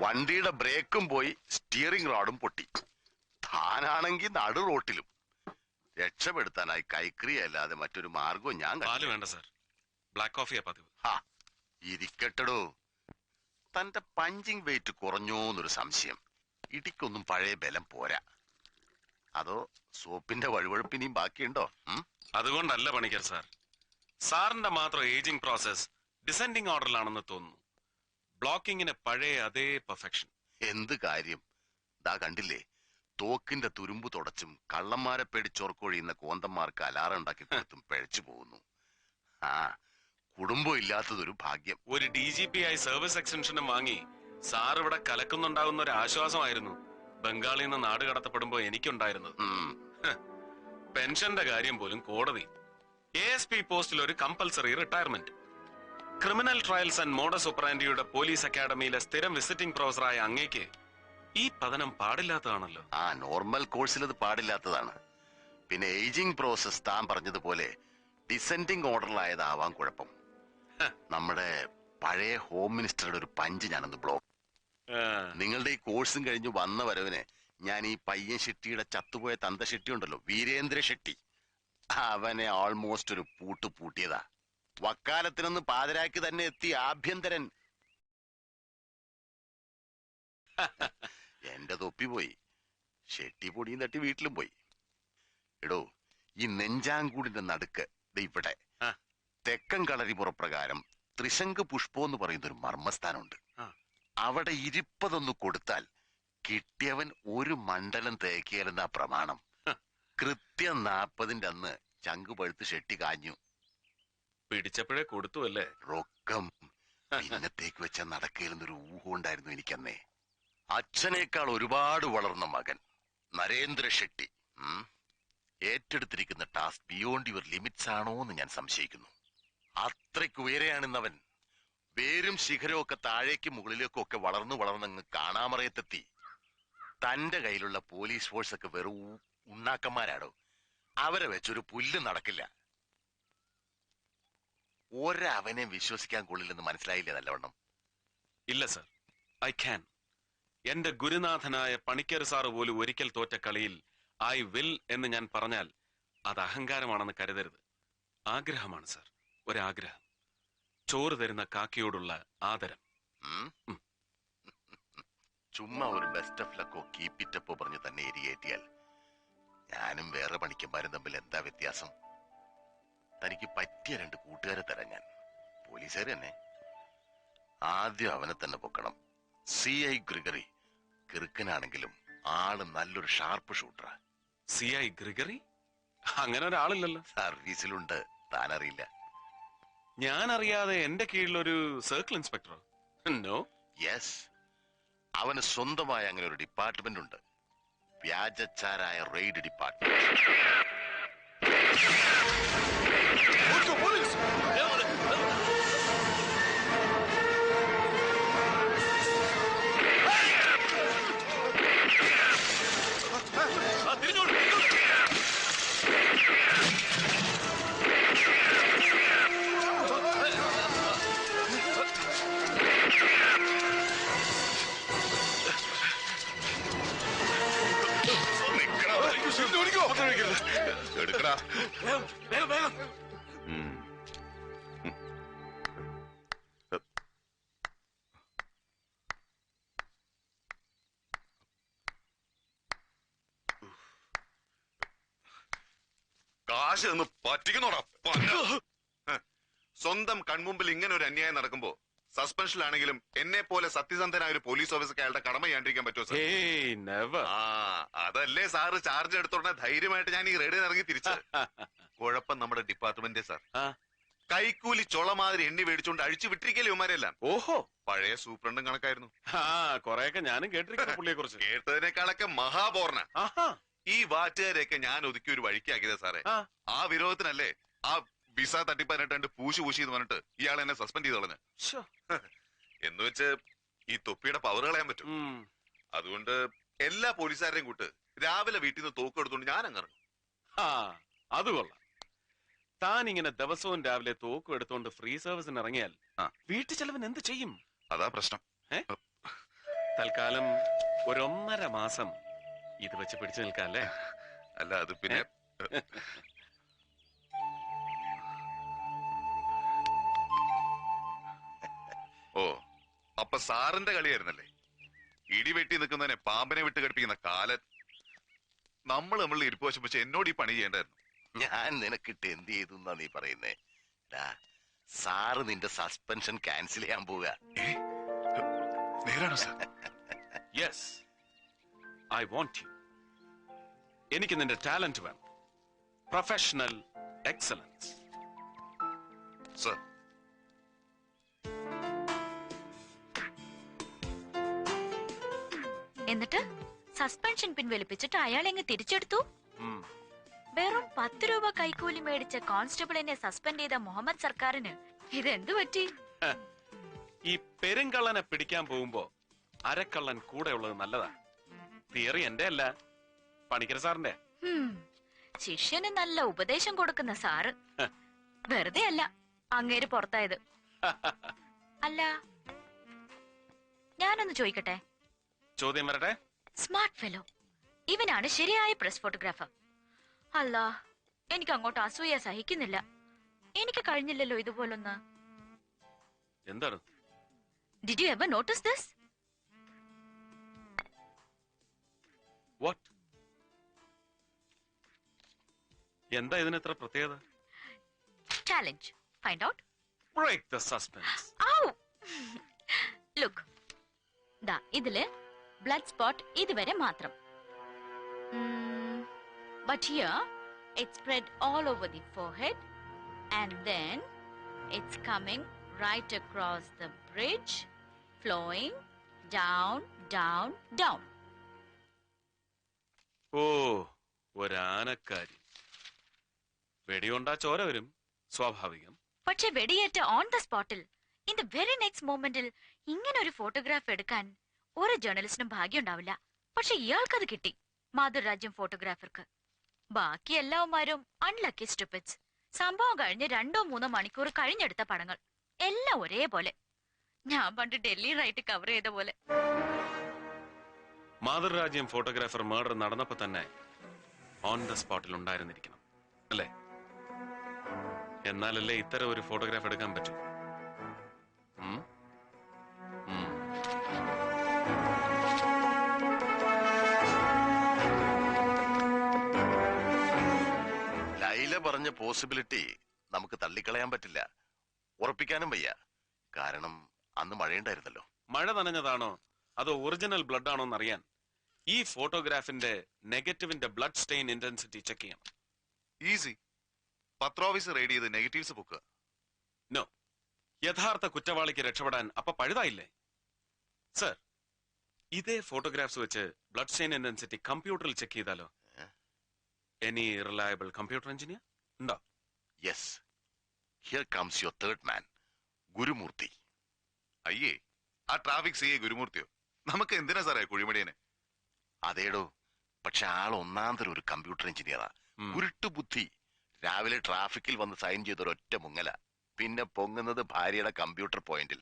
വണ്ടിയുടെ ബ്രേക്കും പോയി, സ്റ്റിയറിംഗ് റോഡും പൊട്ടി. താനാണെങ്കിൽ നടു റോട്ടിലും. രക്ഷപ്പെടുത്താനായി കൈക്രിയ അല്ലാതെ മറ്റൊരു മാർഗവും ഞാൻ വേണ്ട സാർ, ബ്ലാക്ക് കോഫിയാ പതിവ്. ഇരിക്കട്ടടോ. തന്റെ പഞ്ചിങ് വെയിറ്റ് കുറഞ്ഞോന്നൊരു സംശയം. ഇടിക്കൊന്നും പഴയ ബലം പോരാ. അതോ സോപ്പിന്റെ വഴുവഴുപ്പിനെയും ബാക്കിയുണ്ടോ? അതുകൊണ്ടല്ല പണിക്കർ സാർ, സാറിന്റെ മാത്രം ഏജിംഗ് പ്രോസസ് ഡിസെൻഡിങ് ഓർഡറിലാണെന്ന് തോന്നുന്നു. ബ്ലോക്കിങ്ങിന് പഴയ അതേ പെർഫെക്ഷൻ. എന്ത് കാര്യം? ദാ കണ്ടില്ലേ, തോക്കിന്റെ തുരുമ്പ് തുടച്ചും കള്ളന്മാരെ പേടിച്ചോർക്കൊഴിയുന്ന കോന്തന്മാർക്ക് അലാറം ഉണ്ടാക്കി കൊടുത്തും പിഴച്ചു പോകുന്നു. കുടുംബം ഇല്ലാത്തതൊരു ഭാഗ്യം. ഒരു DGP ആയി സർവീസ് എക്സ്റ്റൻഷനും വാങ്ങി സാർ ഇവിടെ കലക്കുന്നുണ്ടാകുന്ന ഒരു ആശ്വാസമായിരുന്നു ബംഗാളിൽ നിന്ന് നാട് കടത്തപ്പെടുമ്പോ എനിക്കുണ്ടായിരുന്നത്. പെൻഷന്റെ കാര്യം പോലും കോടതി. ASP പോസ്റ്റിൽ ഒരു compulsory retirement. Criminal trials and modus ഓപ്പറാൻഡിയുടെ പോലീസ് അക്കാഡമിയിലെ സ്ഥിരം വിസിറ്റിംഗ് പ്രൊഫസറായ അങ്ങേക്ക് ഈ പതനം പാടില്ലാത്തതാണല്ലോ. നോർമൽ കോഴ്സിൽ അത് പാടില്ലാത്തതാണ്. പിന്നെ ഏജിംഗ് പ്രോസസ് താൻ പറഞ്ഞതുപോലെ ഡിസെൻഡിങ് ഓർഡറിലായതാവാം കുഴപ്പം. നമ്മുടെ പഴയ ഹോം മിനിസ്റ്ററുടെ ഒരു പഞ്ച് ഞാനൊന്ന് ബ്ലോക്ക്. നിങ്ങളുടെ ഈ കോഴ്സും കഴിഞ്ഞ് വന്ന വരവിന് ഞാൻ ഈ പയ്യൻ ഷെട്ടിയുടെ ചത്തുപോയ തന്ത ഷെട്ടി ഉണ്ടല്ലോ, വീരേന്ദ്ര ഷെട്ടി, അവനെ ഓൾമോസ്റ്റ് ഒരു പൂട്ടിയതാ. വക്കാലത്തിനൊന്ന് പാതിരാക്കി തന്നെ എത്തി ആഭ്യന്തരൻ. എന്റെ തൊപ്പി പോയി, ഷെട്ടി പൊടിയും തട്ടി വീട്ടിലും പോയി. എടോ, ഈ നെഞ്ചാങ്കൂടിന്റെ നടുക്ക് ഇവിടെ തെക്കൻ കളരിപുറപ്രകാരം ത്രിശങ്ക് പുഷ്പം എന്ന് പറയുന്ന ഒരു മർമ്മസ്ഥാനമുണ്ട്. അവിടെ ഇരിപ്പതൊന്ന് കൊടുത്താൽ കിട്ടിയവൻ ഒരു മണ്ഡലം തേക്കിയാലെന്നാ പ്രമാണം. കൃത്യം 40ന്റെ അന്ന് ചങ്ക് പഴുത്ത് ഷെട്ടി കാഞ്ഞു. പിടിച്ചപ്പോഴേ കൊടുത്തു അല്ലേ റൊക്കം. ഇന്നത്തേക്ക് വെച്ച നടക്കയിലെന്നൊരു ഊഹം ഉണ്ടായിരുന്നു എനിക്കന്നേ. അച്ഛനേക്കാൾ ഒരുപാട് വളർന്ന മകൻ നരേന്ദ്ര ഷെട്ടി ഏറ്റെടുത്തിരിക്കുന്ന ടാസ്ക് ബിയോണ്ട് യുവർ ലിമിറ്റ്സ് ആണോ എന്ന് ഞാൻ സംശയിക്കുന്നു. അത്രയ്ക്ക് ഉയരെയാണെന്നവൻ. വേരും ശിഖരവും ഒക്കെ താഴേക്കും മുകളിലേക്കും ഒക്കെ വളർന്നങ്ങ് കാണാമറയത്തെത്തി. തന്റെ കയ്യിലുള്ള പോലീസ് ഫോഴ്സ് ഒക്കെ വെറും ഉണ്ണാക്കന്മാരാടോ. അവരെ വെച്ചൊരു പുല്ല് നടക്കില്ല. ഒരവനെ വിശ്വസിക്കാൻ കൊള്ളില്ലെന്ന് മനസ്സിലായില്ലേ നല്ലവണ്ണം? ഇല്ല സർ, ഐ ക്യാൻ. എന്റെ ഗുരുനാഥനായ പണിക്കർ സാറ് പോലും ഒരിക്കൽ തോറ്റ കളിയിൽ ഐ വിൽ എന്ന് ഞാൻ പറഞ്ഞാൽ അത് അഹങ്കാരമാണെന്ന് കരുതരുത്. ആഗ്രഹമാണ് സർ, ഒരാഗ്രഹം. ചോറ് തരുന്ന കാക്കയോടുള്ള ആദരം. ചുമ്മാ ഒരു ബെസ്റ്റ് ഓഫ് ലക്കോ കീപ്പിറ്റപ്പോ പറഞ്ഞ് തന്നെ എരിയേറ്റിയാൽ ഞാനും വേറെ പണിക്കന്മാരും തമ്മിൽ എന്താ വ്യത്യാസം? തനിക്ക് പറ്റിയ 2 കൂട്ടുകാരെ തരാം ഞാൻ. പോലീസുകാർ തന്നെ. ആദ്യം അവനെ തന്നെ പൊക്കണം. CI Gregory. കിറുക്കനാണെങ്കിലും ആള് നല്ലൊരു ഷാർപ്പ് ഷൂട്ടറാ. CI Gregory? അങ്ങനെ ഒരാളില്ലല്ലോ. സർവീസിലുണ്ട്, താനറിയില്ല. ഞാൻ അറിയാതെ എന്റെ കീഴിലൊരു സർക്കിൾ ഇൻസ്പെക്ടറോ? നോ. യെസ്, അവന് സ്വന്തമായ അങ്ങനെ ഒരു ഡിപ്പാർട്ട്മെന്റ് ഉണ്ട്. വ്യാജച്ചാരായ റെയ്ഡ് ഡിപ്പാർട്ട്മെന്റ്. എടുക്കടാ. കാശ് ഒന്ന് പറ്റിക്കുന്നോടാ. സ്വന്തം കൺമുമ്പിൽ ഇങ്ങനെ ഒരു അന്യായം നടക്കുമ്പോ സസ്പെൻഷനിലാണെങ്കിലും എന്നെ പോലെ സത്യസന്ധനായ ഒരു പോലീസ് ഓഫീസർക്ക് അയാളുടെ കടമ ചെയ്യാണ്ടിരിക്കാൻ പറ്റുമോ? അതല്ലേ സാറ് ചാർജ് എടുത്തോടെ ധൈര്യമായിട്ട് ഞാൻ ഈ റെയ്ഡിന് ഇറങ്ങി തിരിച്ചത്. കുഴപ്പം നമ്മുടെ ഡിപ്പാർട്ട്മെന്റ് സാർ. കൈക്കൂലി ചൊളമാതിരി എണ്ണി മേടിച്ചോണ്ട് അഴിച്ചു വിട്ടിരിക്കല്ലേ ഇവന്മാരെല്ലാം. ഓഹോ, പഴയ സൂപ്രണ്ടും കണക്കായിരുന്നു. കൊറേയൊക്കെ ഞാനും കേട്ടിരിക്കുന്നു പുള്ളിയെ കുറിച്ച്. കേട്ടതിനേക്കാളൊക്കെ മഹാപോർണ. ഈ വാറ്റുകാരെയൊക്കെ ഞാൻ ഒതുക്കി ഒരു വഴിക്കാക്കിയത് സാറേ. ആ വിരോധത്തിനല്ലേ ആ വിസ തട്ടിപ്പതിനെട്ട് പൂശി എന്ന് പറഞ്ഞിട്ട് ഇയാൾ എന്നെ സസ്പെൻഡ് ചെയ്ത് കളഞ്ഞ. എന്ന് വെച്ച് ഈ തൊപ്പിയുടെ പവർ കളയാൻ പറ്റും. അതുകൊണ്ട് എല്ലാ പോലീസുകാരെയും കൂട്ട് രാവിലെ വീട്ടിൽ നിന്ന് തോക്ക് എടുത്തോണ്ട് ഞാൻ അങ്ങ് ഇറങ്ങും. അത് കൊള്ളാം. താൻ ഇങ്ങനെ ദിവസവും രാവിലെ തോക്കും എടുത്തോണ്ട് ഫ്രീ സർവീസിന് ഇറങ്ങിയാൽ വീട്ടു ചെലവിന് എന്ത് ചെയ്യും? അതാ പ്രശ്നം. തൽക്കാലം ഒരൊന്നര മാസം ഇത് വെച്ച് പിടിച്ചു നിൽക്കാം അല്ലേ? അല്ല അത് പിന്നെ ഓ അപ്പൊ സാറിന്റെ കളിയായിരുന്നല്ലേ? ഇടിവെട്ടി നിൽക്കുന്നതിനെ പാമ്പിനെ വിട്ട് കടിപ്പിക്കുന്ന കാലൻ. നമ്മൾ ഇരിപ്പ് വശപ്പിച്ച് എന്നോട് ഈ പണി ചെയ്യേണ്ടായിരുന്നു. ഞാൻ നിനക്കിട്ട് എന്ത് ചെയ്തു എന്നാ നീ പറയുന്നേ? സാറ് നിന്റെ സസ്പെൻഷൻ ക്യാൻസൽ ചെയ്യാൻ പോവുക. നേരാണോ sir? Yes, I want you. എനിക്ക് നിന്റെ ടാലന്റ് വേണം, പ്രൊഫഷണൽ എക്സലൻസ്. സാർ എന്നിട്ട് സസ്പെൻഷൻ പിൻവലിപ്പിച്ചിട്ട് അയാളെങ്ങ് തിരിച്ചെടുത്തു. വെറും 10 രൂപ കൈക്കൂലി മേടിച്ച കോൺസ്റ്റബിളിനെ സസ്പെൻഡ് ചെയ്ത മുഹമ്മദ് സർക്കാരിന് ഇതെന്തു പറ്റി? ഈ പെരുങ്കള്ളനെ പിടിക്കാൻ പോകുമ്പോ അരക്കള്ളൻ കൂടെ ഉള്ളത് നല്ലതാ. തിയറി എന്റെ അല്ല, പണിക്കർ സാറിന്റെ. ശിഷ്യന് നല്ല ഉപദേശം കൊടുക്കുന്ന സാറ്. വെറുതെ അല്ല അങ്ങേര് പുറത്തായത്. അല്ല, ഞാനൊന്ന് ചോദിക്കട്ടെ? ചോദ്യം വരട്ടെ. സ്മാർട്ട് ഫെലോ, ഇവനാണ് ശരിയായ പ്രസ് ഫോട്ടോഗ്രാഫർ. അല്ല, എനിക്ക് അങ്ങോട്ട് അസൂയ സഹിക്കുന്നില്ല. എനിക്ക് കഴിഞ്ഞില്ലല്ലോ ഇതുപോലൊന്ന്. എന്താണ്? Did you ever notice this? What? എന്താ ഇതിനെത്ര പ്രത്യേകത? Challenge. Find out. Break the suspense. Oh! Look, ദാ ഇതില് ബ്ലഡ് സ്പോട്ട് ഇതുവരെ മാത്രം. But here it's spread all over the forehead and then it's coming right across the bridge, flowing down, down, down. ഓ, ഒരാനക്കാരി. വെടികൊണ്ടാ ചോര വരും, സ്വാഭാവികം. പക്ഷെ വെടിയേറ്റ ഓൺ ദ സ്പോട്ടിൽ in the very next മൊമെന്റിൽ ഇങ്ങനെ ഒരു ഫോട്ടോഗ്രാഫ് എടുക്കാൻ ഒരു ജേർണലിസ്റ്റിനും ഭാഗ്യം ഉണ്ടാവില്ല. പക്ഷെ ഇയാൾക്കത് കിട്ടി, മാതൃരാജ്യം ഫോട്ടോഗ്രാഫർക്ക്. ബാക്കി എല്ലാവന്മാരും അൺലക്കി സ്റ്റുപ്പിഡ്സ്. സംഭവം കഴിഞ്ഞ് 2-3 മണിക്കൂർ കഴിഞ്ഞെടുത്ത പടങ്ങൾ എല്ലാം ഒരേപോലെ. ഞാൻ പണ്ട് ഡൽഹി റൈറ്റ് കവർ ചെയ്ത പോലെ. മാതൃരാജ്യം ഫോട്ടോഗ്രാഫർ മർഡർ നടന്നപ്പോ തന്നെ ഓൺ ദ സ്പോട്ടിൽ ഉണ്ടായിരുന്നിരിക്കണം അല്ലേ? എന്നാലല്ലേ ഇത്തരം ഒരു ഫോട്ടോഗ്രാഫ് എടുക്കാൻ പറ്റൂ. ലൈല പറഞ്ഞ പോസിബിലിറ്റി നമുക്ക് തള്ളിക്കളയാൻ പറ്റില്ല, ഉറപ്പിക്കാനും വയ്യ. കാരണം അന്ന് മഴയുണ്ടായിരുന്നല്ലോ. മഴ നനഞ്ഞതാണോ അതോ ഒറിജിനൽ ബ്ലഡ് ആണോ എന്നറിയാൻ ഈ ഫോട്ടോഗ്രാഫിന്റെ നെഗറ്റീവിന്റെ ബ്ലഡ് സ്റ്റെയിൻ ഇന്റൻസിറ്റി ചെക്ക് ചെയ്യണം. ഈസി. പത്രോഫീസ് റെയ്ഡ് ചെയ്ത് നെഗറ്റീവ്സ് പൊക്കുക. നോ, യഥാർത്ഥ കുറ്റവാളിക്ക് രക്ഷപ്പെടാൻ അപ്പൊ പഴുതായില്ലേ? സർ, ഇതേ ഫോട്ടോഗ്രാഫ്സ് വെച്ച് ബ്ലഡ് സ്റ്റെയിൻ ഇന്റൻസിറ്റി കമ്പ്യൂട്ടറിൽ ചെക്ക് ചെയ്താലോ? എനി റിലയബിൾ കമ്പ്യൂട്ടർ എഞ്ചിനീയർ ഉണ്ടോ? Yes, here comes your third മാൻ, ഗുരുമൂർത്തി. അയ്യേ, ആ ട്രാഫിക് സിഐ ഗുരുമൂർത്തിയോ? നമുക്ക് എന്തിനാ സാറേ കുഴിമടിയനെ? അതേടോ, പക്ഷെ ആൾ ഒന്നാന്തരം ഒരു കമ്പ്യൂട്ടർ എഞ്ചിനീയറാ. ഉരുട്ടു ബുദ്ധി. രാവിലെ ട്രാഫിക്കിൽ വന്ന് സൈൻ ചെയ്തൊരൊറ്റ മുങ്ങല. പിന്നെ പൊങ്ങുന്നത് ഭാര്യയുടെ കമ്പ്യൂട്ടർ പോയിന്റിൽ.